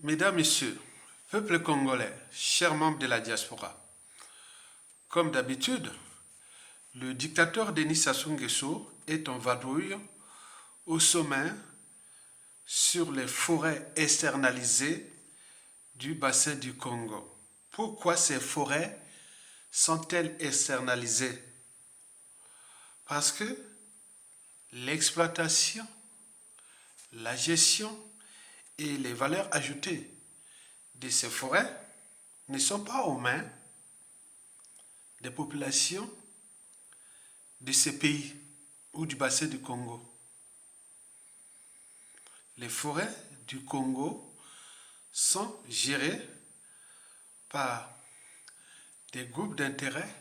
Mesdames, Messieurs, peuple congolais, chers membres de la diaspora, comme d'habitude, le dictateur Denis Sassou Nguesso est en vadrouille au sommet sur les forêts externalisées du bassin du Congo. Pourquoi ces forêts sont-elles externalisées? Parce que l'exploitation, la gestion et les valeurs ajoutées de ces forêts ne sont pas aux mains des populations de ces pays ou du bassin du Congo. Les forêts du Congo sont gérées par des groupes d'intérêt,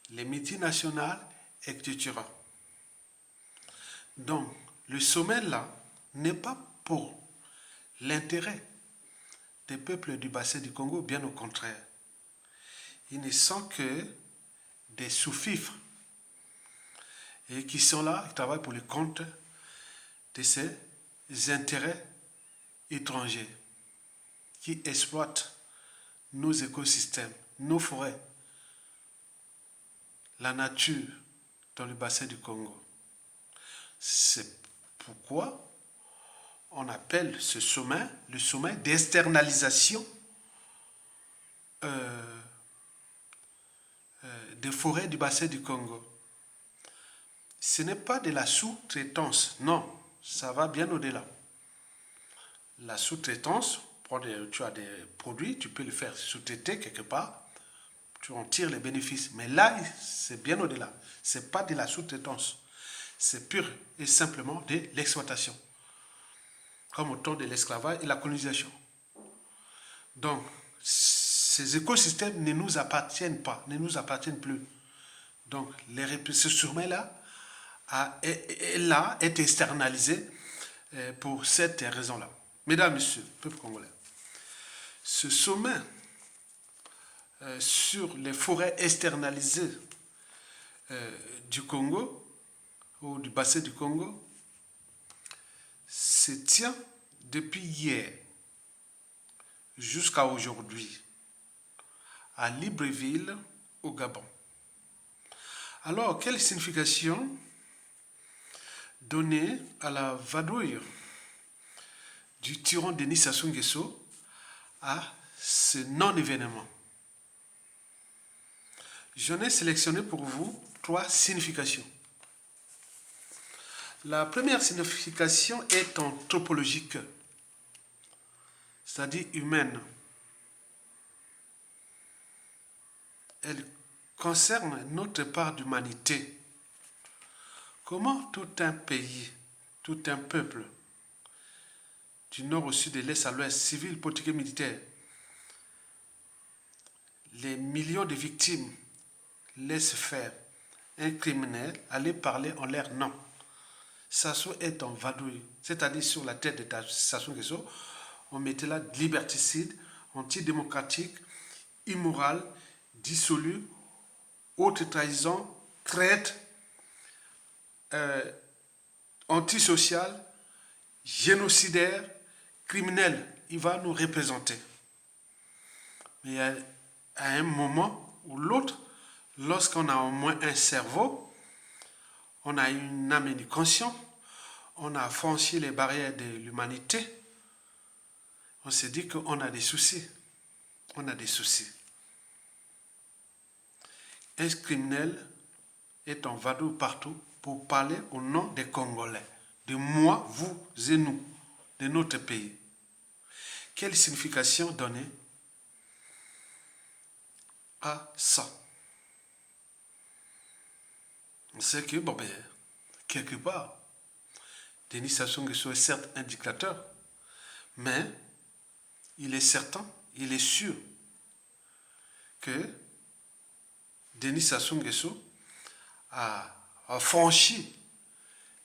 les multinationales, etc. Donc, le sommet là n'est pas pour l'intérêt des peuples du bassin du Congo, bien au contraire. Ils ne sont que des sous-fifres et qui sont là, qui travaillent pour le compte de ces intérêts étrangers qui exploitent nos écosystèmes, nos forêts, la nature dans le bassin du Congo. C'est pourquoi on appelle ce sommet le sommet d'externalisation des forêts du bassin du Congo. Ce n'est pas de la sous-traitance, non, ça va bien au-delà. La sous-traitance, tu as des produits, tu peux le faire sous-traiter quelque part, tu en tires les bénéfices. Mais là, c'est bien au-delà. Ce n'est pas de la sous-traitance, c'est pur et simplement de l'exploitation, comme au temps de l'esclavage et la colonisation. Donc, ces écosystèmes ne nous appartiennent pas, ne nous appartiennent plus. Donc, ce sommet-là est externalisé pour cette raison-là. Mesdames, Messieurs, peuple congolais, ce sommet sur les forêts externalisées du Congo, ou du bassin du Congo, se tient depuis hier jusqu'à aujourd'hui à Libreville, au Gabon. Alors, quelle signification donner à la vadrouille du tyran Denis Sassou Nguesso à ce non-événement? J'en ai sélectionné pour vous 3 significations. La première signification est anthropologique, c'est-à-dire humaine. Elle concerne notre part d'humanité. Comment tout un pays, tout un peuple, du nord au sud, de l'est à l'ouest, civil, politique et militaire, les millions de victimes laissent faire un criminel aller parler en l'air? Non. Sassou est en vadrouille, c'est-à-dire sur la tête de Sassou Nguesso, on mettait là liberticide, antidémocratique, immoral, dissolu, haute trahison, traite, antisocial, génocidaire, criminel. Il va nous représenter. Mais à un moment ou l'autre, lorsqu'on a au moins un cerveau, on a une âme et conscience, on a franchi les barrières de l'humanité, on s'est dit qu'on a des soucis. On a des soucis. Un criminel est en vadrouille partout pour parler au nom des Congolais, de moi, vous et nous, de notre pays. Quelle signification donner à ça? On sait que, quelque part, Denis Sassou Nguesso est certes un dictateur, mais il est certain, il est sûr que Denis Sassou Nguesso a franchi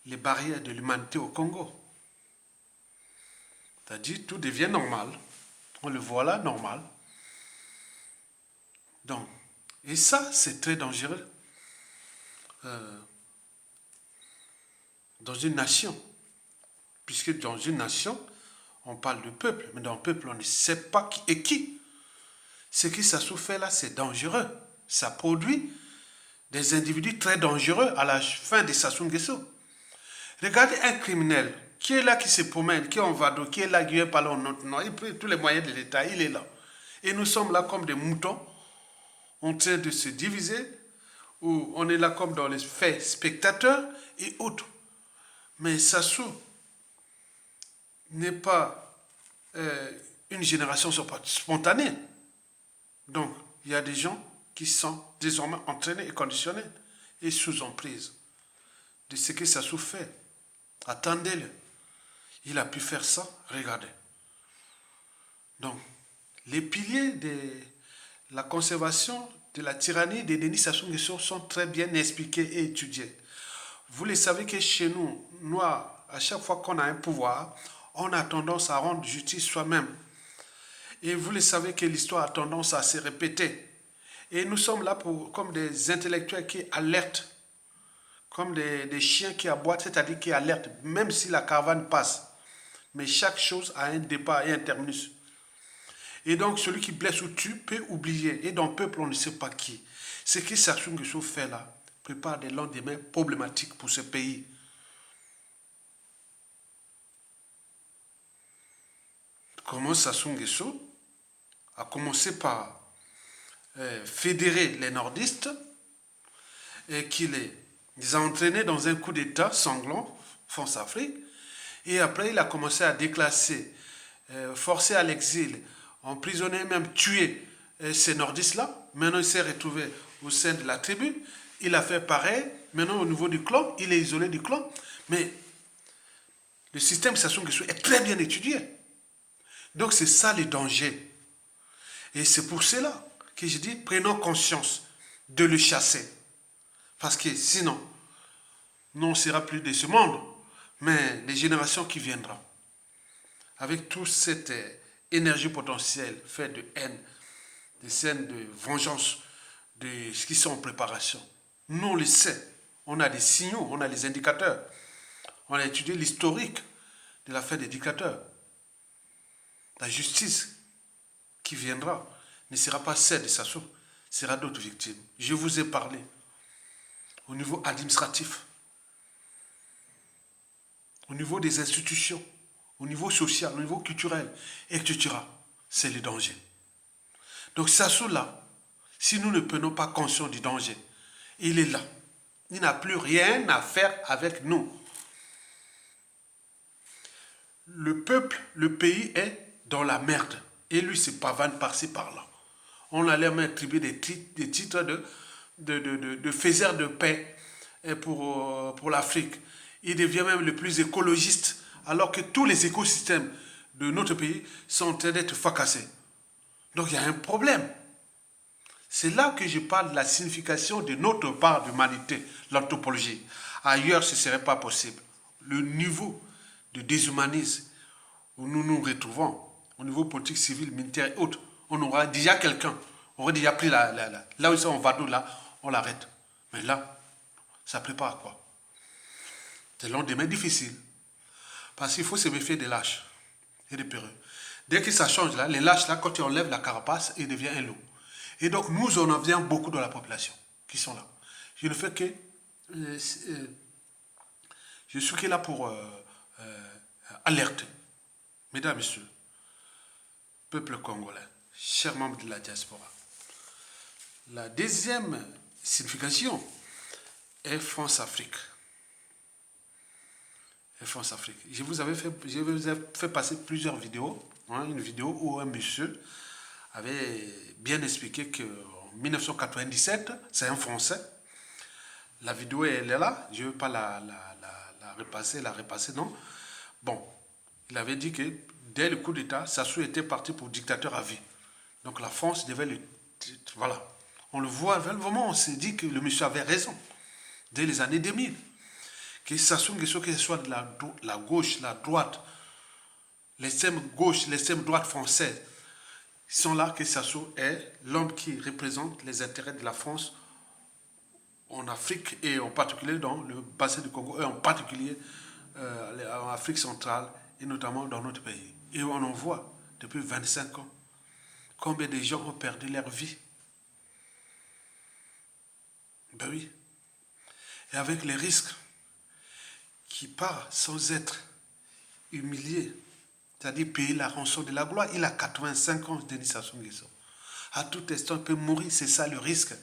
les barrières de l'humanité au Congo. C'est-à-dire tout devient normal. On le voit là, normal. Donc, et ça, c'est très dangereux dans une nation. Puisque dans une nation, on parle de peuple, mais dans le peuple, on ne sait pas qui est qui. Ce qui Sassou fait là, c'est dangereux. Ça produit des individus très dangereux à la fin de Sassou Nguesso. Regardez un criminel qui est là, qui se promène, qui est en vado, qui est là, qui est pas là, il prend tous les moyens de l'État, il est là. Et nous sommes là comme des moutons, en train de se diviser, ou on est là comme dans les faits spectateurs et autres. Mais Sassou n'est pas une génération spontanée. Donc, il y a des gens qui sont désormais entraînés et conditionnés et sous emprise de ce que Sassou fait. Attendez-le. Il a pu faire ça, regardez. Donc, les piliers de la conservation de la tyrannie de Denis Sassou Nguesso sont très bien expliqués et étudiés. Vous le savez que chez nous, Noirs, à chaque fois qu'on a un pouvoir, on a tendance à rendre justice soi-même. Et vous le savez que l'histoire a tendance à se répéter. Et nous sommes là comme des intellectuels qui alertent, comme des chiens qui aboient, c'est-à-dire qui alertent, même si la caravane passe. Mais chaque chose a un départ et un terminus. Et donc, celui qui blesse ou tue peut oublier. Et dans le peuple, on ne sait pas qui. Ce que Sassou Nguesso fait là prépare des lendemains problématiques pour ce pays. Comment Sassou Nguesso a commencé par fédérer les nordistes et qu'il les a entraînés dans un coup d'État sanglant, France-Afrique. Et après, il a commencé à déclasser, forcer à l'exil, emprisonner, même tuer ces nordistes-là. Maintenant, il s'est retrouvé au sein de la tribu. Il a fait pareil. Maintenant, au niveau du clan, il est isolé du clan. Mais le système Sassou Nguesso est très bien étudié. Donc, c'est ça le danger. Et c'est pour cela que je dis, prenons conscience de le chasser. Parce que sinon, nous ne sera plus de ce monde, mais les générations qui viendront, avec toute cette énergie potentielle faite de haine, des scènes de vengeance, de ce qui sont en préparation. Nous, on le sait. On a des signaux, on a les indicateurs. On a étudié l'historique de l'affaire des dictateurs. La justice qui viendra ne sera pas celle de Sassou, sera d'autres victimes. Je vous ai parlé au niveau administratif, au niveau des institutions, au niveau social, au niveau culturel, etc. C'est le danger. Donc Sassou là, si nous ne prenons pas conscience du danger, il est là. Il n'a plus rien à faire avec nous. Le peuple, le pays est dans la merde. Et lui se pavane par-ci par-là. On allait même attribuer des titres de faiseur de paix pour l'Afrique. Il devient même le plus écologiste, alors que tous les écosystèmes de notre pays sont en train d'être fracassés. Donc il y a un problème. C'est là que je parle de la signification de notre part d'humanité, l'anthropologie. Ailleurs, ce ne serait pas possible. Le niveau de déshumanisme où nous nous retrouvons, au niveau politique, civil, militaire et autres, on aura déjà quelqu'un, on aurait déjà pris là où ils sont en vado, là, on l'arrête. Mais là, ça prépare à quoi? C'est lendemain difficile. Parce qu'il faut se méfier des lâches et des péreux. Dès que ça change là, les lâches là, quand ils enlèvent la carapace, ils deviennent un loup. Et donc nous en avons beaucoup dans la population qui sont là. Je ne fais que je suis que là pour alerter. Mesdames, Messieurs, peuple congolais, chers membres de la diaspora. La deuxième signification est France-Afrique. France-Afrique. Je vous ai fait passer plusieurs vidéos. Une vidéo où un monsieur avait bien expliqué qu'en 1997, c'est un Français. La vidéo, elle est là. Je ne veux pas la repasser, non. Bon, il avait dit que dès le coup d'État, Sassou était parti pour dictateur à vie. Donc la France devait le... Voilà. On le voit, vraiment, on s'est dit que le monsieur avait raison. Dès les années 2000. Que Sassou Nguesso, que ce soit de la gauche, la droite, l'extrême gauche, l'extrême droite française, ils sont là que Sassou est l'homme qui représente les intérêts de la France en Afrique et en particulier dans le bassin du Congo et en particulier en Afrique centrale et notamment dans notre pays. Et on en voit depuis 25 ans combien de gens ont perdu leur vie. Ben oui. Et avec les risques qui part sans être humilié, c'est-à-dire payer la rançon de la gloire. Il a 85 ans, Denis Sassou Nguesso. À tout instant, il peut mourir, c'est ça le risque.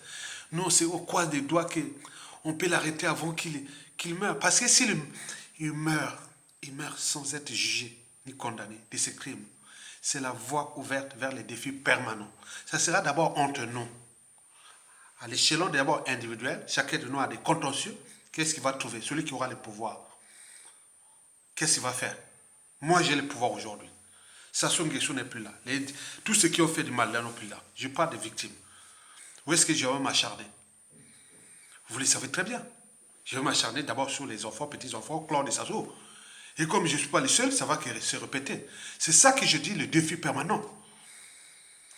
Nous, c'est au coin des doigts qu'on peut l'arrêter avant qu'il meure. Parce que s'il meurt sans être jugé ni condamné de ses crimes. C'est la voie ouverte vers les défis permanents. Ça sera d'abord entre nous. À l'échelon d'abord individuel, chacun de nous a des contentieux. Qu'est-ce qu'il va trouver? Celui qui aura le pouvoir. Qu'est-ce qu'il va faire? Moi, j'ai le pouvoir aujourd'hui. Sassou Nguesso n'est plus là. Tous ceux qui ont fait du mal là n'ont plus là. Je parle des victimes. Où est-ce que je vais m'acharner? Vous le savez très bien. Je vais m'acharner d'abord sur les enfants, petits-enfants, clan de Sassou. Et comme je ne suis pas le seul, ça va se répéter. C'est ça que je dis, le défi permanent.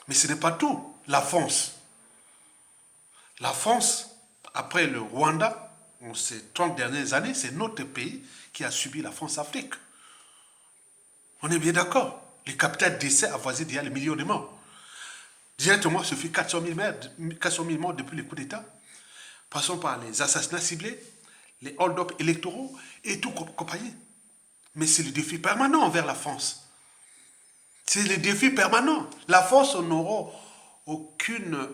Mais ce n'est pas tout. La France, après le Rwanda, en ces 30 dernières années, c'est notre pays qui a subi la France-Afrique. On est bien d'accord. Les capitales décès avoisinent déjà les millions de morts. Directement, ce fut 400 000 morts depuis le coup d'État. Passons par les assassinats ciblés, les hold-up électoraux et tout compagnie. Mais c'est le défi permanent envers la France. C'est le défi permanent. La France n'aura aucune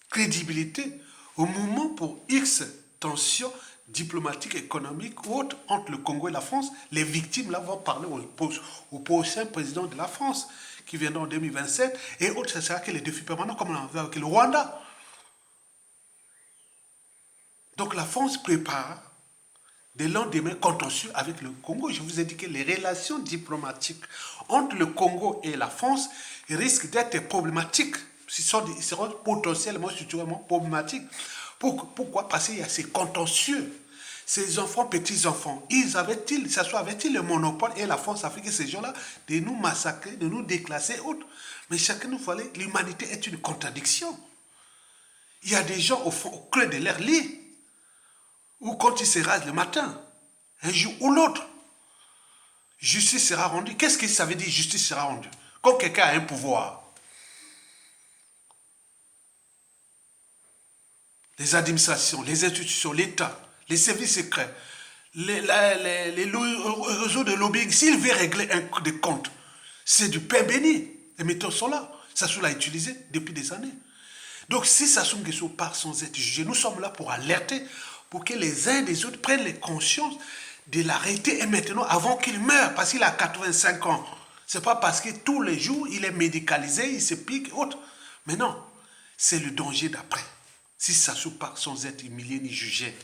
crédibilité au moment pour X tensions diplomatiques, économiques ou autres entre le Congo et la France. Les victimes là vont parler au prochain président de la France qui viendra en 2027 et autres, ce sera que les défis permanents comme on l'a vu avec le Rwanda. Donc la France prépare des lendemains contentieux avec le Congo. Je vous ai dit que les relations diplomatiques entre le Congo et la France risquent d'être problématiques. Ils seront potentiellement, structurellement problématiques. Pourquoi? Parce qu'il y a ces contentieux. Ces enfants, petits-enfants, avait-il le monopole et la France africaine, ces gens-là, de nous massacrer, de nous déclasser, autres. Mais chacun nous fallait, l'humanité est une contradiction. Il y a des gens au fond, au creux de leur lit, ou quand ils se rasent le matin, un jour ou l'autre, justice sera rendue. Qu'est-ce que ça veut dire justice sera rendue? Quand quelqu'un a un pouvoir, les administrations, les institutions, l'État, les services secrets, les réseaux de lobbying, s'il veut régler des comptes, c'est du pain béni. Les méthodes sont là. Sassou l'a utilisé depuis des années. Donc si Sassou Nguesso part sans être jugé, nous sommes là pour alerter, pour que les uns des autres prennent les consciences de l'arrêter et maintenant avant qu'il meure, parce qu'il a 85 ans. C'est pas parce que tous les jours il est médicalisé, il se pique, autre. Mais non, c'est le danger d'après. Si Sassou part sans être humilié ni jugé,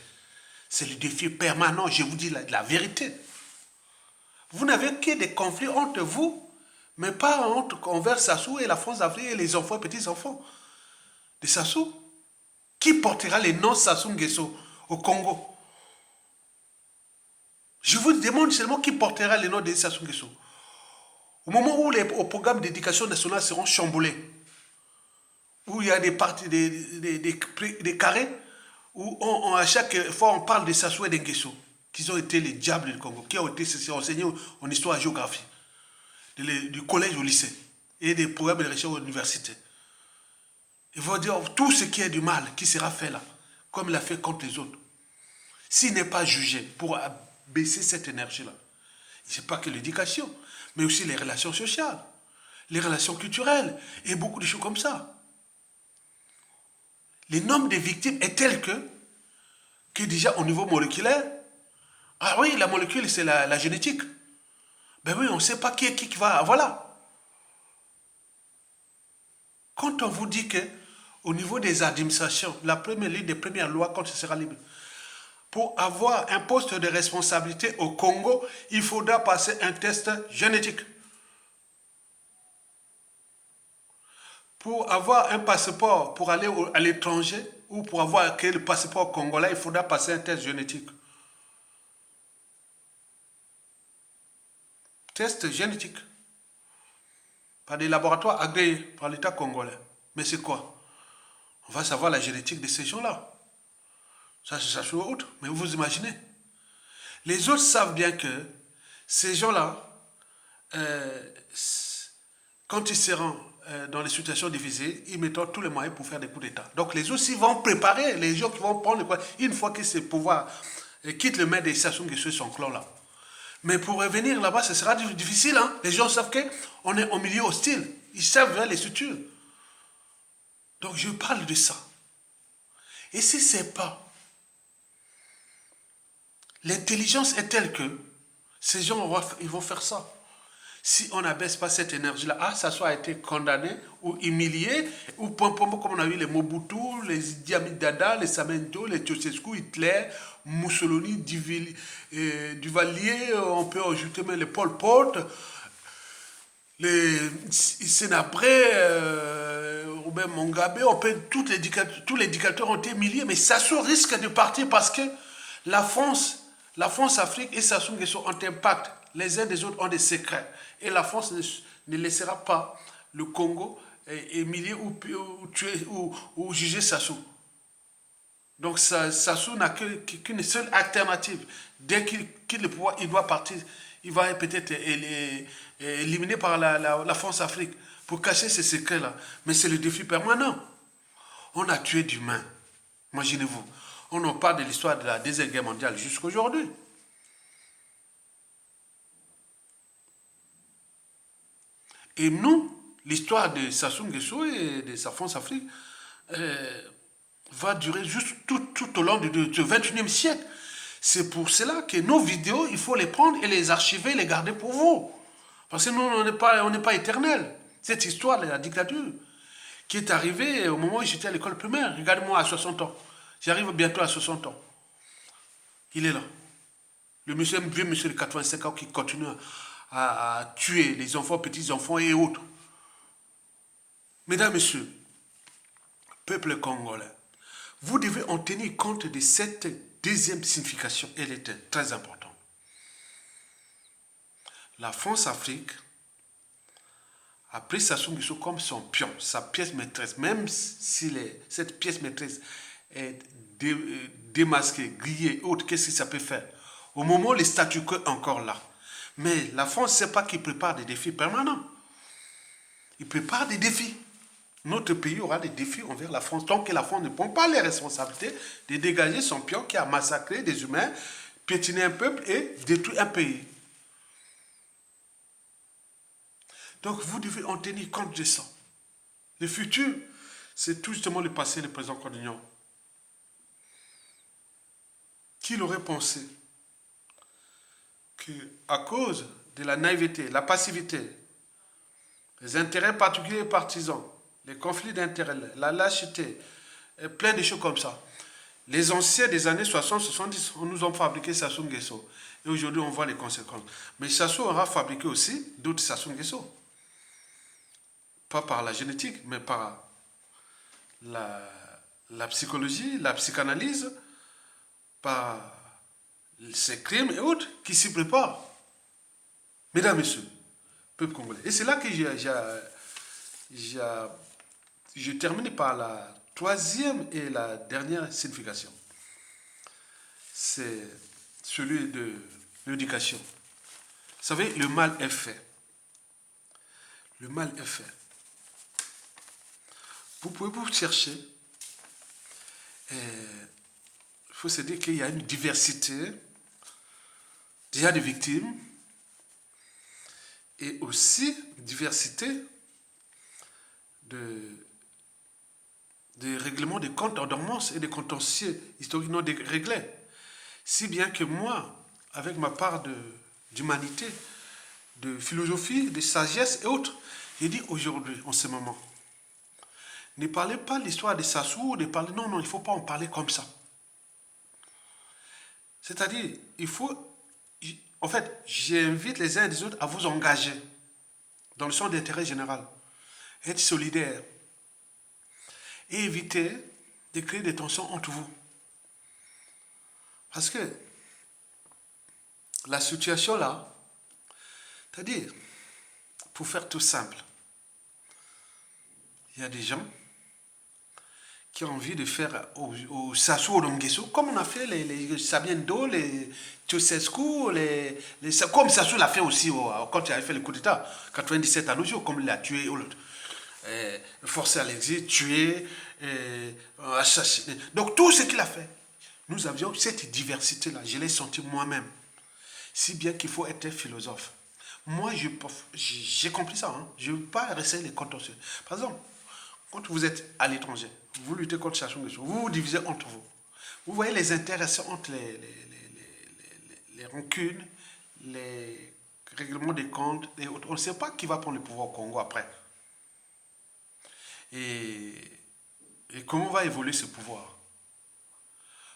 c'est le défi permanent, je vous dis la vérité. Vous n'avez que des conflits entre vous, mais pas envers Sassou et la France d'Afrique et les enfants et petits-enfants de Sassou. Qui portera les noms Sassou Nguesso au Congo? Je vous demande seulement qui portera les noms de Sassou Nguesso. Au moment où les programmes d'éducation nationale seront chamboulés, où il y a des carrés, où à chaque fois on parle de Sassou et de Nguesso, qui ont été les diables du Congo, qui ont été enseignés en histoire et géographie, du collège au lycée, et des programmes de recherche à l'université. Il va dire tout ce qui est du mal qui sera fait là, comme il a fait contre les autres. S'il n'est pas jugé pour baisser cette énergie-là, ce n'est pas que l'éducation, mais aussi les relations sociales, les relations culturelles, et beaucoup de choses comme ça. Le nombre de victimes est tel que déjà au niveau moléculaire, ah oui, la molécule c'est la génétique. Ben oui, on ne sait pas qui va, voilà. Quand on vous dit que au niveau des administrations, l'une des premières lois quand ce sera libre, pour avoir un poste de responsabilité au Congo, il faudra passer un test génétique. Pour avoir un passeport pour aller à l'étranger ou pour avoir le passeport congolais, il faudra passer un test génétique. Test génétique. Par des laboratoires agréés par l'État congolais. Mais c'est quoi? On va savoir la génétique de ces gens-là. Ça c'est autre. Mais vous imaginez? Les autres savent bien que Ces gens-là, quand ils seront dans les situations difficiles, ils mettront tous les moyens pour faire des coups d'État. Donc les autres, ils vont préparer les gens qui vont prendre le pouvoir. Une fois que ce pouvoir quitte le main des Sassou Nguesso et son clan là. Mais pour revenir là-bas, ce sera difficile. Hein? Les gens savent qu'on est au milieu hostile. Ils savent les structures. Donc je parle de ça. Et si ce n'est pas, l'intelligence est telle que ces gens, ils vont faire ça. Si on n'abaisse pas cette énergie-là, ça soit été condamné ou humilié, ou comme on a eu les Mobutu, les Idi Amin Dada, les Samento, les Ceausescu, Hitler, Mussolini, Duvalier, on peut ajouter même les Pol Pot, les Sénabré, Robert Mugabe, tous les dictateurs ont été humiliés, mais Sassou risque de partir parce que la France, Afrique et Sassou Nguesso ont un pacte. Les uns des autres ont des secrets. Et la France ne laissera pas le Congo humilier ou tuer ou juger Sassou. Donc Sassou n'a qu'une seule alternative. Dès qu'il quitte le pouvoir, il doit partir. Il va peut-être éliminé par la France-Afrique pour cacher ces secrets-là. Mais c'est le défi permanent. On a tué d'humains. Imaginez-vous. On en parle de l'histoire de la Deuxième Guerre mondiale jusqu'à aujourd'hui. Et nous, l'histoire de Sassou Nguesso et de sa France-Afrique va durer juste tout au long du 21e siècle. C'est pour cela que nos vidéos, il faut les prendre et les archiver, les garder pour vous. Parce que nous, on n'est pas éternel. Cette histoire de la dictature qui est arrivée au moment où j'étais à l'école primaire. Regardez-moi à 60 ans. J'arrive bientôt à 60 ans. Il est là. Le vieux monsieur de 85 ans qui continue à tuer les enfants, petits-enfants et autres. Mesdames, Messieurs, peuple congolais, vous devez en tenir compte de cette deuxième signification. Elle est très importante. La France-Afrique a pris Sassou Nguesso comme son pion, sa pièce maîtresse, même si cette pièce maîtresse est démasquée, grillée, autre, qu'est-ce que ça peut faire? Au moment, le statu quo est encore là. Mais la France ne sait pas qu'il prépare des défis permanents. Il prépare des défis. Notre pays aura des défis envers la France. Tant que la France ne prend pas les responsabilités de dégager son pion qui a massacré des humains, piétiné un peuple et détruit un pays. Donc vous devez en tenir compte de ça. Le futur, c'est tout justement le passé et le présent qu'on ignore. Qui l'aurait pensé qu'à cause de la naïveté, la passivité, les intérêts particuliers et partisans, les conflits d'intérêts, la lâcheté, plein de choses comme ça, les anciens des années 60-70 nous ont fabriqué Sassou Nguesso. Et aujourd'hui, on voit les conséquences. Mais Sassou aura fabriqué aussi d'autres Sassou Nguesso. Pas par la génétique, mais par la psychologie, la psychanalyse, par ces crimes et autres qui s'y préparent. Mesdames, Messieurs, peuple congolais. Et c'est là que je termine par la troisième et la dernière signification. C'est celui de l'éducation. Vous savez, le mal est fait. Le mal est fait. Vous pouvez vous chercher. Il faut se dire qu'il y a une diversité déjà de victimes et aussi diversité de règlements de comptes en dormance et de contentieux historiques non réglés. Si bien que moi, avec ma part d'humanité, de philosophie, de sagesse et autres, j'ai dit aujourd'hui, en ce moment, ne parlez pas de l'histoire de Sassou, non, il ne faut pas en parler comme ça. C'est-à-dire, en fait, j'invite les uns et les autres à vous engager dans le sens d'intérêt général, être solidaire et éviter de créer des tensions entre vous. Parce que la situation là, c'est-à-dire, pour faire tout simple, il y a des gens qui a envie de faire au Sassou Nguesso, comme on a fait les Sabiendo, les Ceausescu, comme Sassou l'a fait aussi quand il avait fait le coup d'État, 97 à nos jours, comme il a tué, forcé à l'exil, tué, assassiné. Donc tout ce qu'il a fait, nous avions cette diversité-là, je l'ai senti moi-même. Si bien qu'il faut être philosophe. Moi, j'ai compris ça. Hein. Je ne veux pas rester les contentieux. Par exemple, quand vous êtes à l'étranger, vous luttez contre Sassou Nguesso, vous vous divisez entre vous. Vous voyez les intéressants entre les rancunes, les règlements des comptes et autres. On ne sait pas qui va prendre le pouvoir au Congo après. Et comment va évoluer ce pouvoir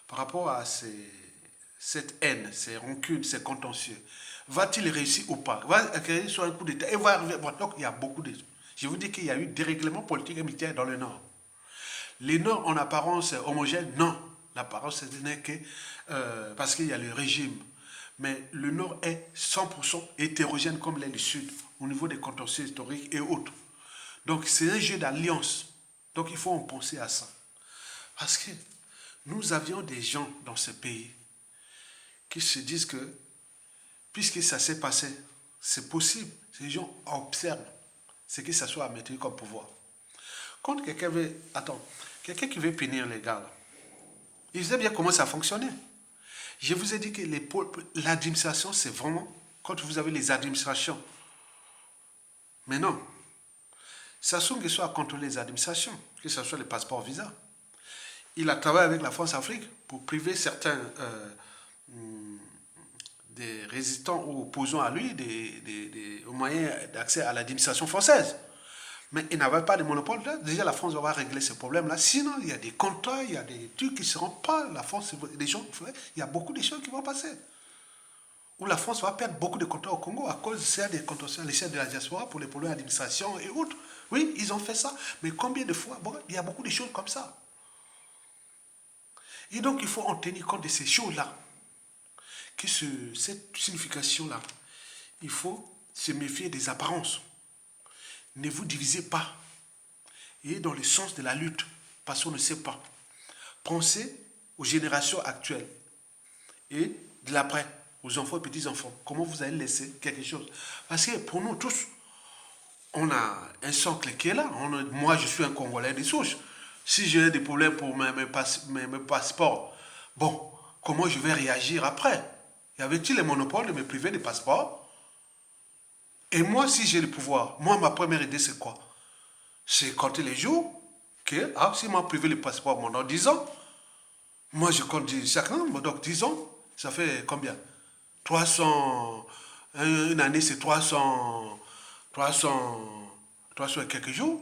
par rapport à cette haine, ces rancunes, ces contentieux. Va-t-il réussir ou pas? Va acquérir sur un coup d'État et va arriver. Bon, donc il y a beaucoup de. Je vous dis qu'il y a eu des règlements politiques et militaires dans le Nord. Les Nord en apparence homogène, non. L'apparence n'est que parce qu'il y a le régime. Mais le Nord est 100% hétérogène comme l'est le Sud, au niveau des contentieux historiques et autres. Donc c'est un jeu d'alliance. Donc il faut en penser à ça. Parce que nous avions des gens dans ce pays qui se disent que, puisque ça s'est passé, c'est possible. Ces gens observent ce que ça soit à mettre comme pouvoir. Quand quelqu'un veut, quelqu'un qui veut punir les gars, là, il sait bien comment ça fonctionnait. Je vous ai dit que l'administration, c'est vraiment, quand vous avez les administrations. Mais non. Sassou Nguesso a contrôlé les administrations, que ce soit les passeports visa. Il a travaillé avec la France-Afrique pour priver certains des résistants ou opposants à lui des moyens d'accès à l'administration française. Mais il n'avait pas de monopole. Déjà, la France va régler ce problème-là. Sinon, il y a des contrats, il y a des trucs qui ne seront pas. La France, des gens, il y a beaucoup de choses qui vont passer. Où la France va perdre beaucoup de contrats au Congo à cause des contrats à l'échelle de la diaspora pour les problèmes d'administration et autres. Oui, ils ont fait ça. Mais combien de fois? Bon, il y a beaucoup de choses comme ça. Et donc, il faut en tenir compte de ces choses-là. Que cette signification-là, il faut se méfier des apparences. Ne vous divisez pas. Et dans le sens de la lutte, parce qu'on ne sait pas. Pensez aux générations actuelles et de l'après, aux enfants et petits-enfants. Comment vous allez laisser quelque chose? Parce que pour nous tous, on a un socle qui est là. Moi, je suis un Congolais de souche. Si j'ai des problèmes pour mes passeports, bon, comment je vais réagir après? Y avait-il les monopoles de me priver des passeports? Et moi, si j'ai le pouvoir, moi, ma première idée, c'est quoi? C'est compter les jours que, si m'a privé le passeport pendant 10 ans, moi, je compte chaque an, donc 10 ans, ça fait combien? 300, une année, c'est 300 et quelques jours.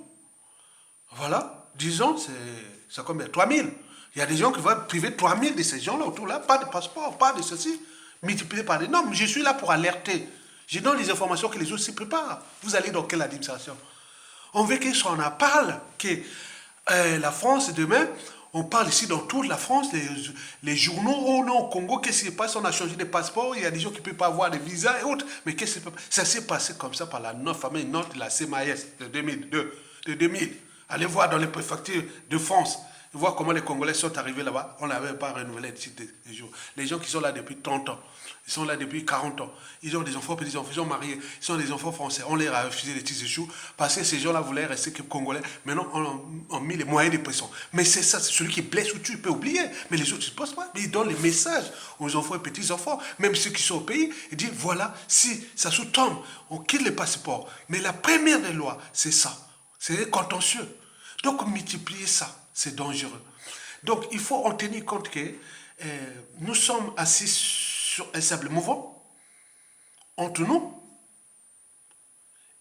Voilà, 10 ans, c'est combien? 3000. Il y a des gens qui vont priver 3000 de ces gens-là autour là, pas de passeport, pas de ceci, multiplié par des normes. Je suis là pour alerter. Je donne les informations que les autres s'y préparent. Vous allez dans quelle administration? On veut qu'ils s'en parle, que la France, demain, on parle ici dans toute la France, les journaux, oh non, au Congo, qu'est-ce qui se passe? On a changé de passeport, il y a des gens qui ne peuvent pas avoir de visa et autres. Mais qu'est-ce qui se passe? Ça s'est passé comme ça par la fameuse note de la CMAS de 2002, de 2000. Allez voir dans les préfectures de France, voir comment les Congolais sont arrivés là-bas. On n'avait pas renouvelé les jours. Les gens qui sont là depuis 30 ans, ils sont là depuis 40 ans. Ils ont des enfants, petits-enfants, ils sont mariés, ils sont des enfants français. On leur a refusé les petits séjours parce que ces gens-là voulaient rester que Congolais. Maintenant, on a mis les moyens de pression. Mais c'est ça, c'est celui qui blesse ou tu peux oublier. Mais les autres, ils ne se posent pas. Mais ils donnent les messages aux enfants et petits-enfants, même ceux qui sont au pays. Ils disent, voilà, si ça sous-tombe, on quitte les passeports. Mais la première des lois, c'est ça. C'est contentieux. Donc, multiplier ça, c'est dangereux. Donc, il faut en tenir compte que nous sommes assis sur un sable mouvant, entre nous,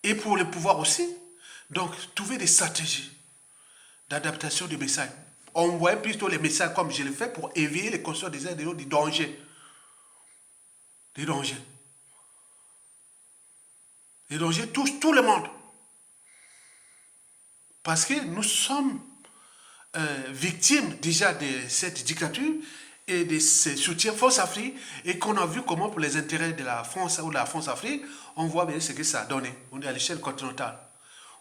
et pour le pouvoir aussi. Donc, trouver des stratégies d'adaptation des messages. Envoyer plutôt les messages comme je l'ai fait pour éveiller les consciences des uns et des autres du danger. Des dangers. Les dangers touchent tout le monde. Parce que nous sommes victimes déjà de cette dictature et de ce soutien France-Afrique et qu'on a vu comment pour les intérêts de la France ou de la France-Afrique, on voit bien ce que ça a donné. On est à l'échelle continentale.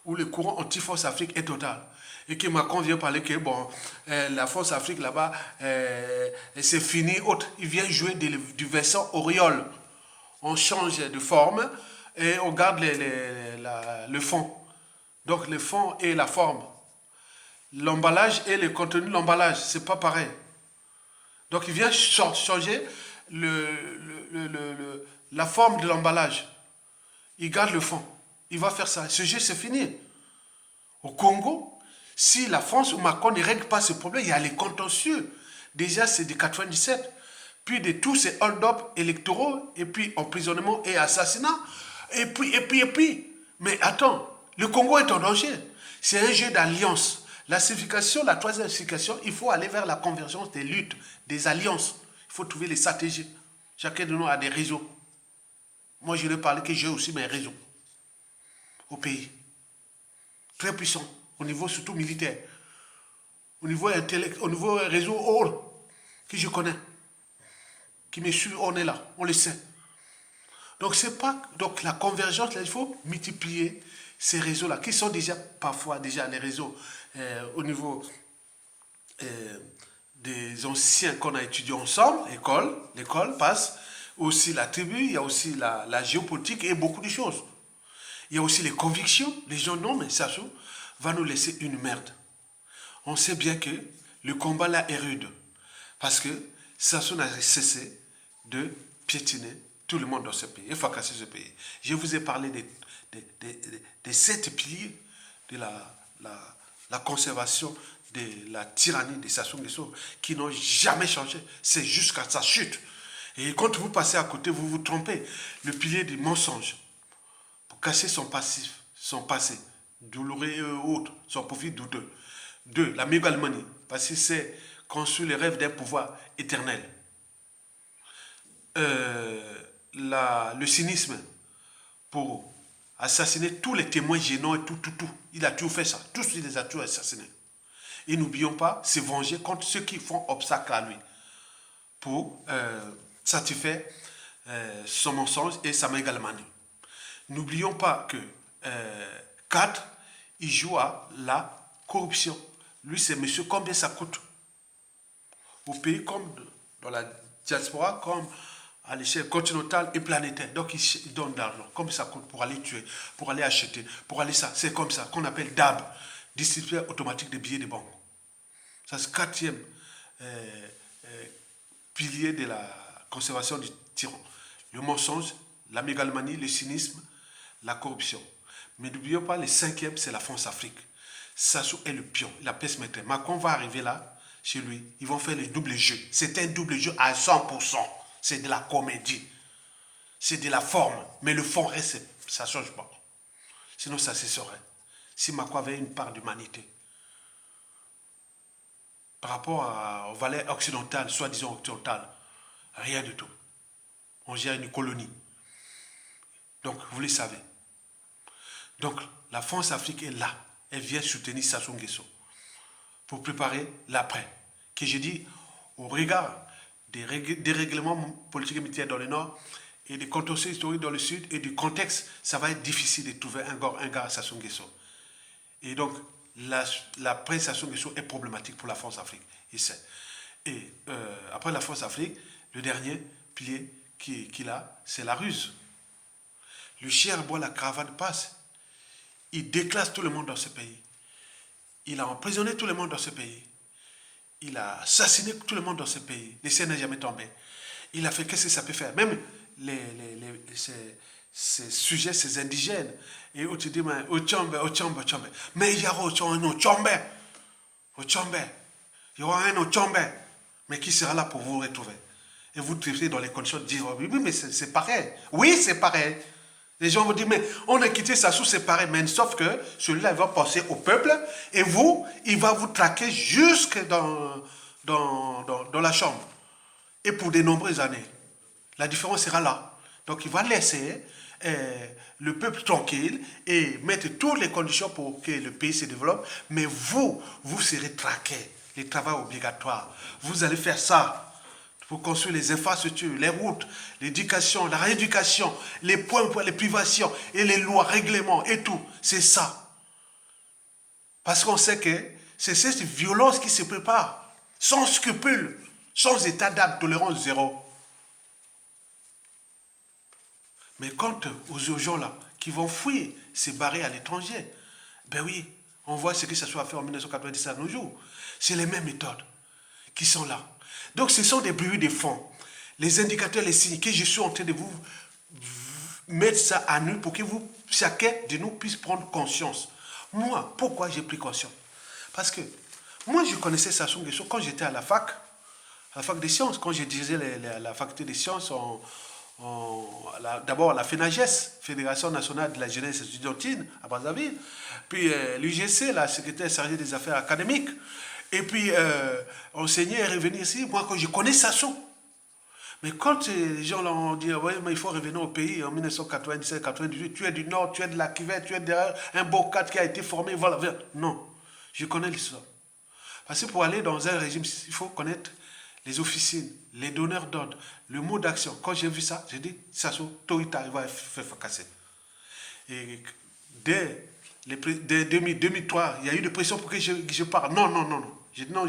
où le courant anti-Force Afrique est total. Et que Macron vient parler que bon, la Force Afrique là-bas, c'est fini, autre. Il vient jouer du versant auréole. On change de forme et on garde le fond. Donc le fond et la forme. L'emballage et le contenu de l'emballage, c'est pas pareil. Donc il vient changer la forme de l'emballage. Il garde le fond. Il va faire ça. Ce jeu, c'est fini. Au Congo, si la France ou Macron ne règle pas ce problème, il y a les contentieux. Déjà, c'est de 97. Puis de tous ces hold-up électoraux, et puis emprisonnement et assassinat. Et puis. Mais attends, le Congo est en danger. C'est un jeu d'alliance. La signification, la troisième signification, il faut aller vers la convergence des luttes, des alliances. Il faut trouver les stratégies. Chacun de nous a des réseaux. Moi, je ne parle que j'ai aussi mes réseaux au pays. Très puissants, au niveau surtout militaire. Au niveau réseau hors, que je connais. Qui me suit, on est là, on le sait. Donc, c'est pas. Donc, la convergence, là, il faut multiplier ces réseaux-là, qui sont déjà parfois déjà les réseaux au niveau des anciens qu'on a étudiés ensemble, l'école passe, aussi la tribu, il y a aussi la géopolitique et beaucoup de choses. Il y a aussi les convictions, les gens non, mais Sassou va nous laisser une merde. On sait bien que le combat là est rude, parce que Sassou n'a cessé de piétiner tout le monde dans ce pays, et fracasser ce pays. Je vous ai parlé des 7 piliers de la conservation de la tyrannie de Sassou Nguesso qui n'ont jamais changé. C'est jusqu'à sa chute. Et quand vous passez à côté, vous vous trompez. Le pilier du mensonge, pour cacher son passé, douloureux et autres, son profit douteux. 2, la mégalomanie, parce que c'est construire le rêve d'un pouvoir éternel. Le cynisme, pour assassiner tous les témoins gênants et tout. Il a tout fait ça. Tous, il les a tous assassinés. Et n'oublions pas, se venger contre ceux qui font obstacle à lui pour satisfaire son mensonge et sa mégalomanie. N'oublions pas que 4, il joue à la corruption. Lui, c'est monsieur combien ça coûte. Au pays comme dans la diaspora, comme à l'échelle continentale et planétaire. Donc, il donne de l'argent, comme ça coûte, pour aller tuer, pour aller acheter, pour aller ça. C'est comme ça qu'on appelle DAB, distributeur automatique des billets de banque. Ça, c'est le 4e pilier de la conservation du tyran. Le mensonge, la mégalomanie, le cynisme, la corruption. Mais n'oublions pas, le 5e, c'est la France-Afrique. Sassou est le pion, la pièce maîtresse. Macron va arriver là, chez lui, ils vont faire le double jeu. C'est un double jeu à 100%. C'est de la comédie. C'est de la forme. Mais le fond reste, ça ne change pas. Sinon, ça cesserait. Si Macron avait une part d'humanité. Par rapport aux valeurs occidentales, soi-disant occidentales, rien du tout. On gère une colonie. Donc, vous le savez. Donc, la France-Afrique est là. Elle vient soutenir Sassou Nguesso pour préparer l'après. Que j'ai dit, au regard des règlements politiques et militaires dans le Nord et des contentieux historiques dans le Sud et du contexte, ça va être difficile de trouver un gars à Sassou Nguesso. Et donc, l'après Sassou Nguesso est problématique pour la France-Afrique. Et après la France-Afrique, le dernier pilier qu'il a, c'est la ruse. Le chien aboie, la caravane passe. Il déclasse tout le monde dans ce pays. Il a emprisonné tout le monde dans ce pays. Il a assassiné tout le monde dans ce pays. Le ciel n'est jamais tombé. Il a fait, qu'est-ce que ça peut faire? Même ces sujets, ces indigènes. Et où tu dis, mais Ochombe. Mais il y aura un Ochombe. Il y aura un Ochombe. Mais qui sera là pour vous retrouver? Et vous traitez dans les conditions de dire, oui, mais c'est pareil. Oui, c'est pareil. Les gens vont dire, mais on a quitté Sassou, c'est pareil. Mais sauf que celui-là, il va passer au peuple. Et vous, il va vous traquer jusque dans la chambre. Et pour de nombreuses années. La différence sera là. Donc, il va laisser le peuple tranquille et mettre toutes les conditions pour que le pays se développe. Mais vous serez traqués. Les travaux obligatoires. Vous allez faire ça. Pour construire les infrastructures, les routes, l'éducation, la rééducation, les points, les privations et les lois, règlements et tout. C'est ça. Parce qu'on sait que c'est cette violence qui se prépare, sans scrupule, sans état d'âme, tolérance zéro. Mais quant aux gens-là qui vont fuir, se barrer à l'étranger, ben oui, on voit ce que ça soit fait en 1990 à nos jours. C'est les mêmes méthodes qui sont là. Donc ce sont des bruits de fond. Les indicateurs, les signes que je suis en train de vous mettre ça à nu pour que vous, chacun de nous puisse prendre conscience. Moi, pourquoi j'ai pris conscience? Parce que moi, je connaissais Sassou Nguesso quand j'étais à la fac des sciences, quand je dirigeais la faculté des sciences d'abord la FENAGES, Fédération nationale de la jeunesse estudiantine à Brazzaville, puis l'UGC, la secrétaire chargée des affaires académiques, et puis enseigner et revenir ici, moi quand je connais Sassou. Mais quand les gens l'ont dit, ouais, mais il faut revenir au pays en 1997-98, tu es du Nord, tu es de la Cuvette, tu es derrière un beau cadre qui a été formé, voilà. Non, je connais l'histoire. Parce que pour aller dans un régime, il faut connaître les officines, les donneurs d'ordre, le mot d'action. Quand j'ai vu ça, j'ai dit, Sassou, tôt ou tard, il va faire fracasser. Et dès 2003, il y a eu des pressions pour que je parle. Non, non, non, non. J'ai dit non,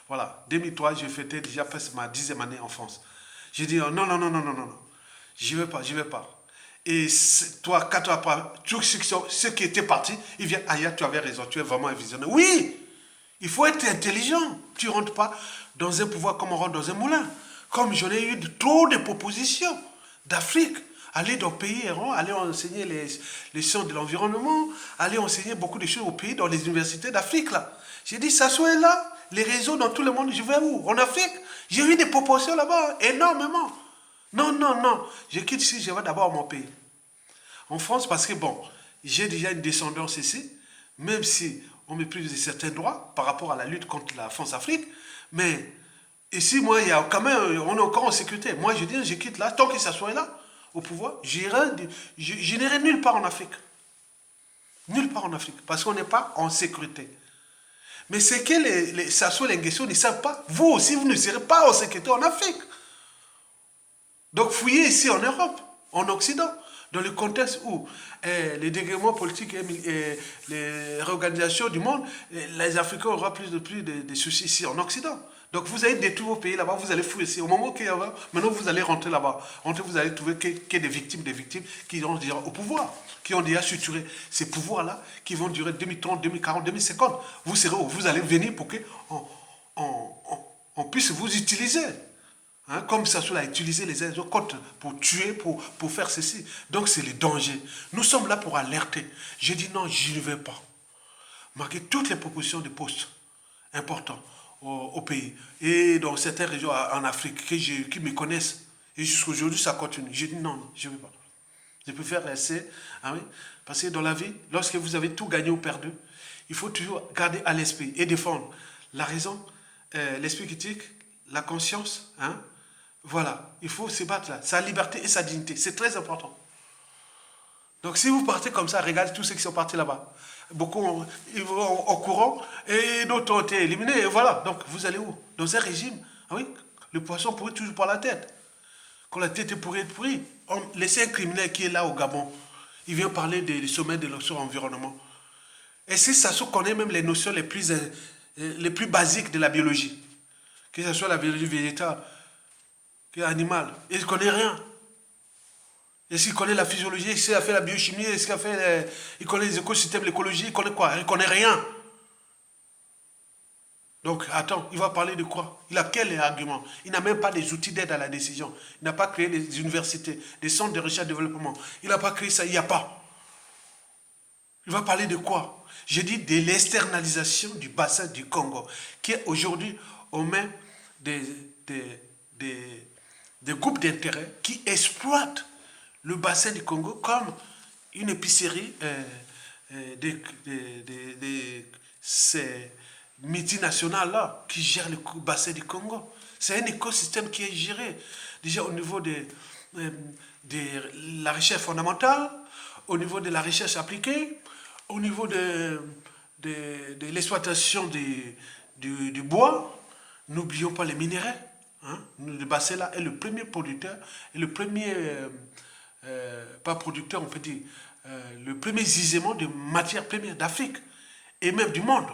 voilà. 2003, je fêtais déjà presque ma 10e année en France. J'ai dit non, non, non, non, non, non, non. Je ne vais pas, je ne vais pas. Et toi, 4 ans après, tous ceux qui étaient partis, ils viennent, aïe, tu avais raison, tu es vraiment un visionnaire. Oui, il faut être intelligent. Tu ne rentres pas dans un pouvoir comme on rentre dans un moulin. Comme j'en ai eu trop de propositions d'Afrique. Aller dans le pays errant, aller enseigner les sciences de l'environnement, aller enseigner beaucoup de choses au pays, dans les universités d'Afrique. Là. J'ai dit, ça soit là, les réseaux dans tout le monde, je vais où? En Afrique. J'ai eu des propositions là-bas, énormément. Non, non, non. Je quitte ici, je vais d'abord à mon pays. En France, parce que bon, j'ai déjà une descendance ici, même si on méprise certains droits par rapport à la lutte contre la France-Afrique, mais ici, moi, il y a quand même, on est encore en sécurité. Moi, je dis, je quitte là, tant que ça soit là, au pouvoir, je n'irai nulle part en Afrique. Nulle part en Afrique, parce qu'on n'est pas en sécurité. Mais c'est que les Sassou et les Nguesso ne savent pas. Vous aussi, vous ne serez pas en sécurité en Afrique. Donc, fouillez ici en Europe, en Occident, dans le contexte où les dégréments politiques et les réorganisations du monde, les Africains auront plus de soucis ici en Occident. Donc vous allez détruire vos pays là-bas, vous allez fouiller ici. Au moment qu'il y a, maintenant vous allez rentrer là-bas. Vous allez trouver que des victimes qui ont déjà au pouvoir, qui ont déjà structuré ces pouvoirs-là, qui vont durer 2030, 2040, 2050. Vous allez venir pour qu'on puisse vous utiliser. Hein, comme Sassou a utilisé les autres pour tuer, pour faire ceci. Donc c'est le danger. Nous sommes là pour alerter. J'ai dit non, je ne vais pas. Marquer toutes les propositions de postes importants au pays. Et dans certaines régions en Afrique qui me connaissent. Et jusqu'à aujourd'hui, ça continue. J'ai dit non, non, je ne vais pas. Je préfère rester. Ah oui, parce que dans la vie, lorsque vous avez tout gagné ou perdu, il faut toujours garder à l'esprit et défendre la raison, l'esprit critique, la conscience, hein. Voilà, il faut se battre là. Sa liberté et sa dignité, c'est très important. Donc si vous partez comme ça, regardez tous ceux qui sont partis là-bas. Beaucoup ils vont au courant et d'autres ont été éliminés. Et voilà, donc vous allez où? Dans un régime, ah oui, le poisson pourrit toujours par la tête. Quand la tête est pourrie, laissez un criminel qui est là au Gabon. Il vient parler des sommets de l'environnement. Et si Sassou connaît même les notions les plus basiques de la biologie, que ce soit la biologie végétale, animal, il ne connaît rien. Est-ce qu'il connaît la physiologie? Est-ce qu'il a fait la biochimie? Est-ce qu'il a fait il connaît les écosystèmes, l'écologie? Il connaît quoi? Il ne connaît rien. Donc, attends, il va parler de quoi? Il a quel argument? Il n'a même pas des outils d'aide à la décision. Il n'a pas créé des universités, des centres de recherche et développement. Il n'a pas créé ça, il n'y a pas. Il va parler de quoi? J'ai dit de l'externalisation du bassin du Congo, qui est aujourd'hui aux mains des groupes d'intérêt qui exploitent le bassin du Congo comme une épicerie ces multinationales-là qui gèrent le bassin du Congo. C'est un écosystème qui est géré déjà au niveau de la recherche fondamentale, au niveau de la recherche appliquée, au niveau de l'exploitation du bois. N'oublions pas les minéraux. Hein? Le bassin là est le premier producteur et le premier, pas producteur on peut dire, le premier gisement de matières premières d'Afrique. et même du monde.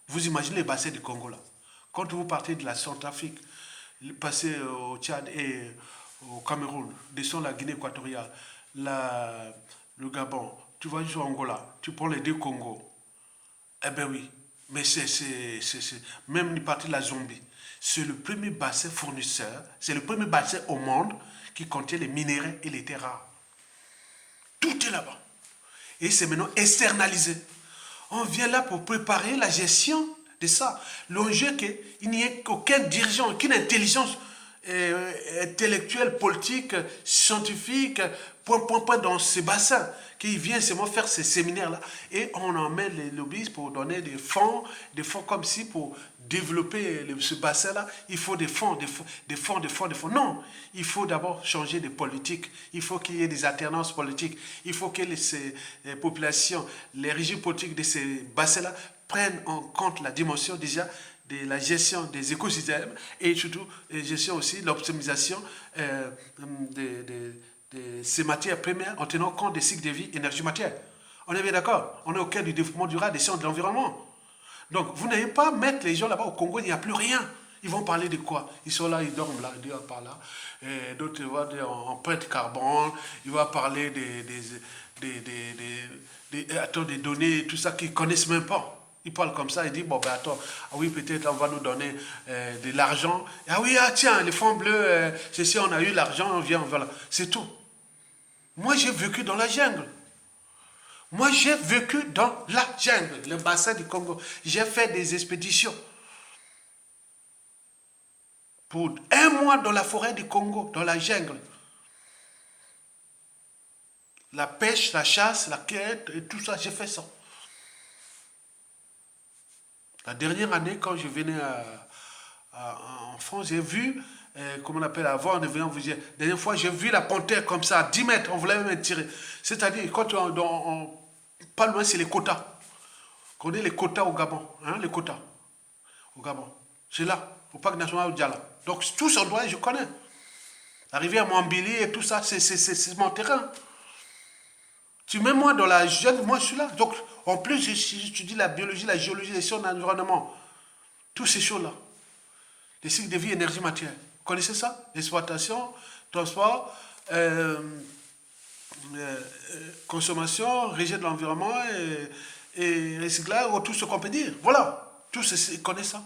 Vous imaginez les bassins du Congo là. Quand vous partez de la Centrafrique, passez au Tchad et au Cameroun, descends la Guinée équatoriale, le Gabon, tu vas jusqu'au Angola, tu prends les deux Congos. Eh bien oui, mais même une partie de la Zambie. C'est le premier bassin fournisseur, c'est le premier bassin au monde qui contient les minéraux et les terres rares. Tout est là-bas. Et c'est maintenant externalisé. On vient là pour préparer la gestion de ça. L'enjeu est qu'il n'y ait aucun dirigeant, aucune intelligence intellectuelle, politique, scientifique, point dans ces bassins, qui vient seulement faire ces séminaires-là. Et on emmène les lobbyistes pour donner des fonds comme si pour développer ce bassin-là, il faut des fonds. Non, il faut d'abord changer de politique. Il faut qu'il y ait des alternances politiques. Il faut que les populations, les régimes politiques de ces bassins-là prennent en compte la dimension déjà de la gestion des écosystèmes et surtout la gestion aussi, l'optimisation de ces matières premières en tenant compte des cycles de vie énergie-matière. On est bien d'accord? On est au cœur du développement durable des sciences de l'environnement. Donc, vous n'allez pas mettre les gens là-bas au Congo, il n'y a plus rien. Ils vont parler de quoi? Ils sont là, ils dorment là, ils dorment par là. D'autres vont dire empreinte carbone, ils vont parler des données, tout ça qu'ils ne connaissent même pas. Ils parlent comme ça, ils disent, bon ben attends, ah oui, peut-être on va nous donner de l'argent. Ah oui, ah tiens, les fonds bleus, c'est si on a eu l'argent, on vient, voilà. C'est tout. Moi, j'ai vécu dans la jungle. Moi, j'ai vécu dans la jungle, le bassin du Congo. J'ai fait des expéditions. Pour 1 mois dans la forêt du Congo, dans la jungle. La pêche, la chasse, la quête, et tout ça, j'ai fait ça. La dernière année, quand je venais en France, j'ai vu, comment on appelle, avant de venir vous dire, la dernière fois, j'ai vu la panthère comme ça, à 10 mètres, on voulait même tirer. C'est-à-dire, quand pas loin, c'est les quotas. On connaît les quotas au Gabon, hein, les quotas au Gabon. C'est là, au parc national de Djala. Donc, tout ce endroit, je connais. La rivière Mambili et tout ça, c'est mon terrain. Tu mets moi dans la jeune, moi je suis là. Donc, en plus, j'étudie la biologie, la géologie, les sciences de l'environnement. Toutes ces choses-là. Les cycles de vie, énergie, matière. Vous connaissez ça? Exploitation, transport, consommation, régime de l'environnement et recyclage, tout ce qu'on peut dire. Voilà. Tous ils connaissent ça.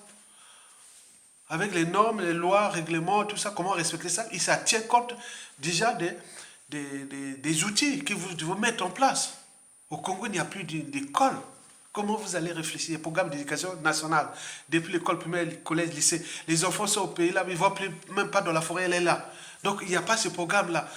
Avec les normes, les lois, règlements, tout ça, comment respecter ça. Et ça tient compte déjà des outils que vous devez mettre en place. Au Congo, il n'y a plus d'école. Comment vous allez réfléchir? Les programmes d'éducation nationale, depuis l'école primaire, collège, lycée, les enfants sont au pays là, mais ils ne vont plus, même pas dans la forêt, elle est là. Donc il n'y a pas ce programme-là.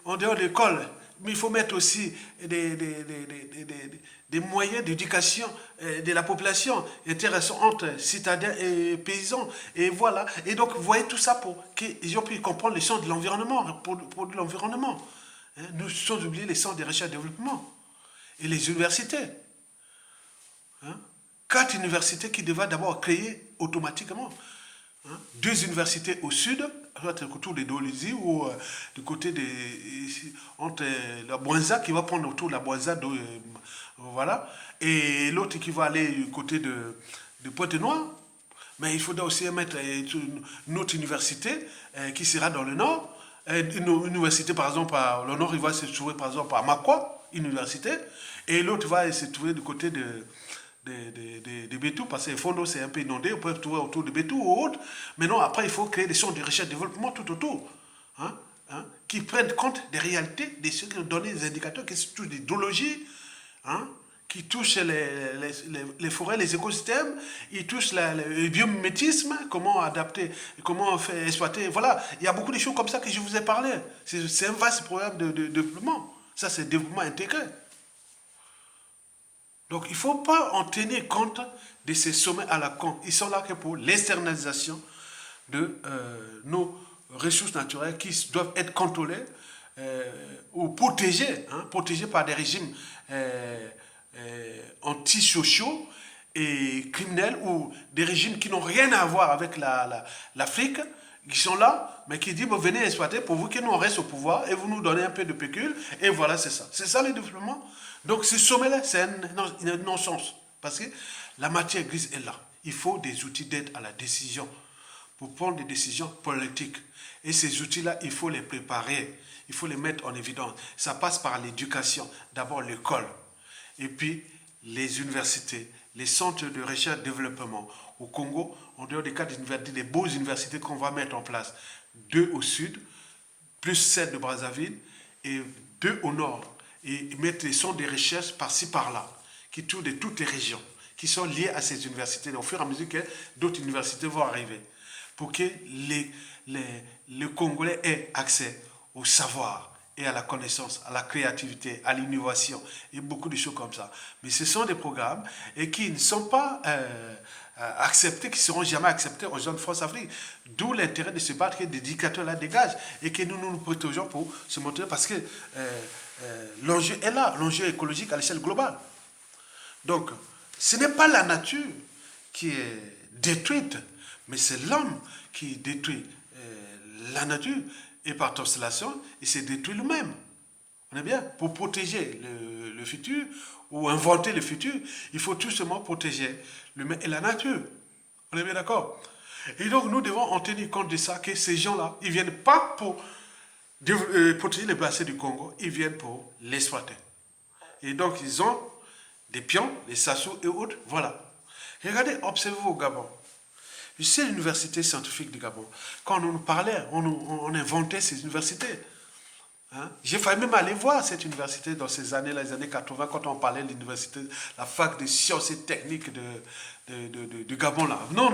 En dehors de l'école, mais il faut mettre aussi des moyens d'éducation de la population, intéressant entre citadins et paysans. Et voilà. Et donc, vous voyez tout ça pour que les gens puissent comprendre les sens de l'environnement, pour l'environnement. Nous sommes oubliés les sens de recherche et développement. Et les universités. 4 universités qui devaient d'abord créer automatiquement. 2 universités au sud, autour de Dolisie ou du côté entre la Boinza qui va prendre autour de la Boinza, voilà, et l'autre qui va aller du côté de Pointe-Noire. Mais il faudra aussi mettre une autre université qui sera dans le nord. Une université, par exemple, le nord, il va se trouver, par exemple, à Makwa, université, et l'autre va se trouver du côté de Bétou, parce que les fonds d'eau c'est un peu inondé, on peut trouver autour de Bétou ou autre. Mais non, après il faut créer des centres de recherche et développement tout autour, qui prennent compte des réalités, de ceux qui ont donné des indicateurs, qui touchent l'hydrologie, qui touchent les forêts, les écosystèmes, ils touchent le biomimétisme, comment adapter, comment faire exploiter. Voilà, il y a beaucoup de choses comme ça que je vous ai parlé. C'est un vaste programme de développement. Ça, c'est le développement intégré. Donc, il ne faut pas en tenir compte de ces sommets à la con. Ils sont là que pour l'externalisation de nos ressources naturelles qui doivent être contrôlées ou protégées, protégées par des régimes antisociaux et criminels ou des régimes qui n'ont rien à voir avec l'Afrique, qui sont là, mais qui disent, bon, venez exploiter pour vous que nous on reste au pouvoir et vous nous donnez un peu de pécule, et voilà, c'est ça. C'est ça le développement. Donc ce sommet-là, c'est un non-sens. Parce que la matière grise est là. Il faut des outils d'aide à la décision pour prendre des décisions politiques. Et ces outils-là, il faut les préparer, il faut les mettre en évidence. Ça passe par l'éducation, d'abord l'école, et puis les universités, les centres de recherche et de développement. Au Congo, en dehors des cas d'université, des beaux universités qu'on va mettre en place, 2 au sud, plus 7 de Brazzaville, et 2 au nord. Et mettre des centres de recherche par-ci, par-là, qui tournent de toutes les régions, qui sont liées à ces universités. Au fur et à mesure que d'autres universités vont arriver, pour que les Congolais aient accès au savoir et à la connaissance, à la créativité, à l'innovation et beaucoup de choses comme ça. Mais ce sont des programmes et qui ne sont pas acceptés, qui ne seront jamais acceptés aux jeunes France-Afrique. D'où l'intérêt de se battre que des éducateurs la dégagent et que nous nous protégeons pour se montrer parce que l'enjeu est là, l'enjeu écologique à l'échelle globale. Donc, ce n'est pas la nature qui est détruite, mais c'est l'homme qui détruit la nature et par constellation, il s'est détruit lui-même. On est bien. Pour protéger le futur ou inventer le futur, il faut tout simplement protéger l'humain et la nature. On est bien d'accord? Et donc nous devons en tenir compte de ça, que ces gens-là, ils ne viennent pas pour protéger les bassins du Congo, ils viennent pour l'exploiter. Et donc ils ont des pions, des sassous et autres, voilà. Regardez, observez au Gabon. Je sais l'université scientifique du Gabon. Quand on nous parlait, on inventait ces universités. Hein? J'ai failli même aller voir cette université dans ces années-là, les années 80, quand on parlait de l'université, la fac de sciences et techniques du Gabon là. Non,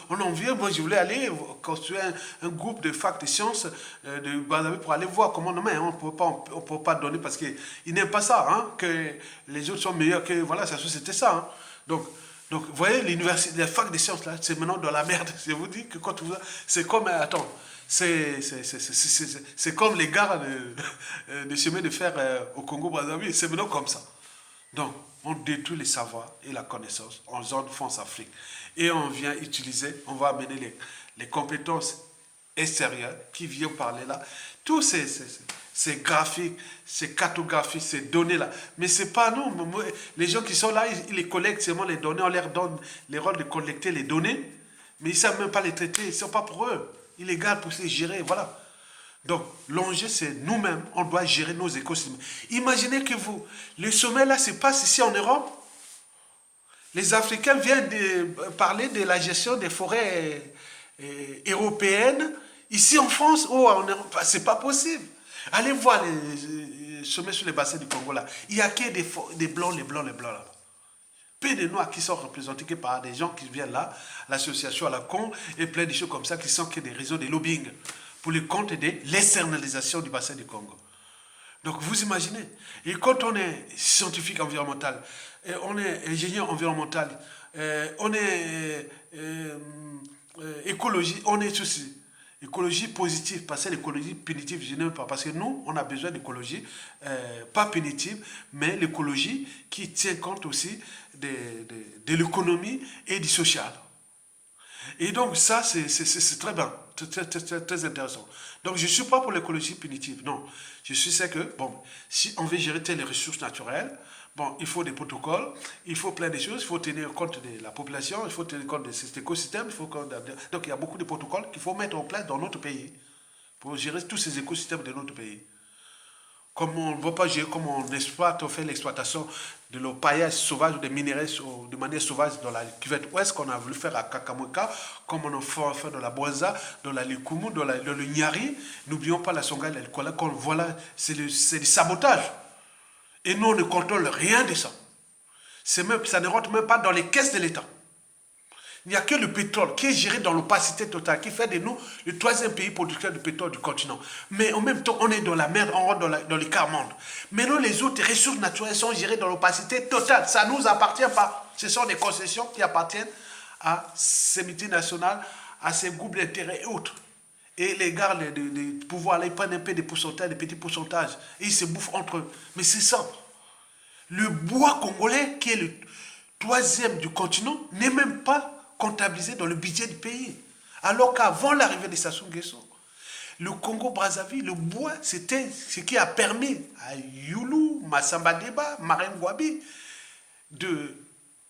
on en vient. Moi, je voulais aller construire un groupe de fac de sciences de Brazzaville pour aller voir comment on ne peut pas donner parce qu'ils n'aiment pas ça, hein, que les autres sont meilleurs que voilà, c'était ça. Hein. Donc, vous voyez, l'université, la fac des sciences, là, c'est maintenant dans la merde. Je vous dis que quand vous... C'est comme... Attends, c'est comme les gares de chemin de fer au Congo-Brazzaville. C'est maintenant comme ça. Donc, on détruit les savoirs et la connaissance en zone France-Afrique. Et on vient utiliser, on va amener les compétences extérieures qui viennent parler là. Tous ces graphiques, ces cartographies, ces données-là. Mais c'est pas nous. Les gens qui sont là, ils les collectent seulement les données. On leur donne les rôles de collecter les données. Mais ils ne savent même pas les traiter. Ils ne sont pas pour eux. Ils les gardent pour les gérer. Voilà. Donc, l'enjeu, c'est nous-mêmes. On doit gérer nos écosystèmes. Imaginez que le sommet là se passe ici en Europe. Les Africains viennent parler de la gestion des forêts européennes. Ici en France ou en Europe, c'est pas possible. Allez voir les sommets sur les bassins du Congo là. Il n'y a que des blancs, les blancs là. Peu de noirs qui sont représentés que par des gens qui viennent là, l'association à la con et plein de choses comme ça qui sont que des réseaux de lobbying pour le compte de l'externalisation du bassin du Congo. Donc vous imaginez. Et quand on est scientifique environnemental, on est ingénieur environnemental, on est écologie, on est ceci. Écologie positive, parce que l'écologie punitive, je n'aime pas. Parce que nous, on a besoin d'écologie, pas punitive, mais l'écologie qui tient compte aussi de l'économie et du social. Et donc ça, c'est très bien, très intéressant. Donc je ne suis pas pour l'écologie punitive, non. Je suis sûr que, bon, si on veut gérer les ressources naturelles, bon, il faut des protocoles, il faut plein de choses, il faut tenir compte de la population, il faut tenir compte de cet écosystème. Donc il y a beaucoup de protocoles qu'il faut mettre en place dans notre pays pour gérer tous ces écosystèmes de notre pays. Comme on ne va pas gérer, comme on exploite, on fait l'exploitation de l'orpaillage sauvage ou des minéraux de manière sauvage dans la cuvette ouest qu'on a voulu faire à Kakamweka, comme on a fait dans la Boisa, dans la Likumu, dans le Nyari. N'oublions pas la Songhai, voilà, c'est du sabotage. Et nous, on ne contrôle rien de ça. Ça ne rentre même pas dans les caisses de l'État. Il n'y a que le pétrole qui est géré dans l'opacité totale, qui fait de nous le 3e pays producteur de pétrole du continent. Mais en même temps, on est dans la merde, on rentre dans le quart-monde. Maintenant, les autres ressources naturelles sont gérées dans l'opacité totale. Ça ne nous appartient pas. Ce sont des concessions qui appartiennent à ces multinationales, à ces groupes d'intérêts et autres. Et les gars, les pouvoirs, là, ils prennent un peu des pourcentages, des petits pourcentages. Et ils se bouffent entre eux. Mais c'est ça. Le bois congolais, qui est le 3e du continent, n'est même pas comptabilisé dans le budget du pays. Alors qu'avant l'arrivée de Sassou Nguesso, le Congo-Brazzaville, le bois, c'était ce qui a permis à Youlou, Massamba Deba, Marine Gouabi de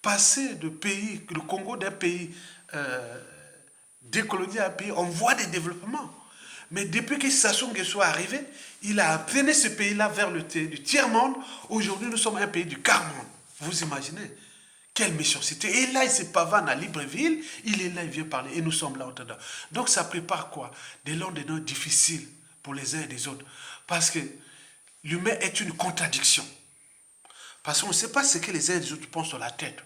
passer de pays, le Congo d'un pays décolonisé à un pays en voie de développement. Mais depuis que Sassou Nguesso est arrivé, il a amené ce pays-là vers le tiers-monde. Aujourd'hui, nous sommes un pays du quart-monde. Vous imaginez? Quelle méchanceté. Et là, il se pavane à Libreville, il est là, il vient parler, et nous sommes là au-dedans. Donc ça prépare quoi? Des lendemains difficiles pour les uns et les autres. Parce que l'humain est une contradiction. Parce qu'on ne sait pas ce que les uns et les autres pensent sur la tête.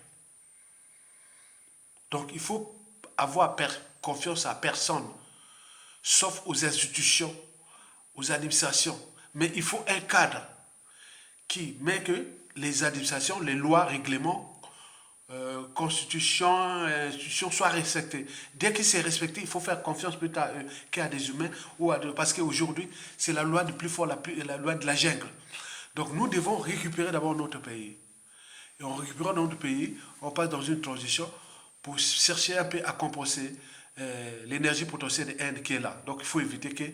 Donc il faut avoir confiance à personne, sauf aux institutions, aux administrations. Mais il faut un cadre qui met que les administrations, les lois, règlements, constitution, institutions soient respectées. Dès que c'est respecté, il faut faire confiance plutôt qu'à des humains. Parce qu'aujourd'hui, c'est la loi du plus fort, la loi de la jungle. Donc nous devons récupérer d'abord notre pays. Et en récupérant notre pays, on passe dans une transition pour chercher un peu à compenser l'énergie potentielle de haine qui est là. Donc il faut éviter que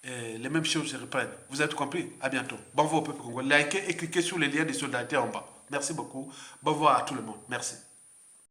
les mêmes choses se reprennent. Vous avez tout compris? À bientôt. Bon vent au peuple congolais. Likez et cliquez sur les liens de solidarité en bas. Merci beaucoup. Bon vent à tout le monde. Merci.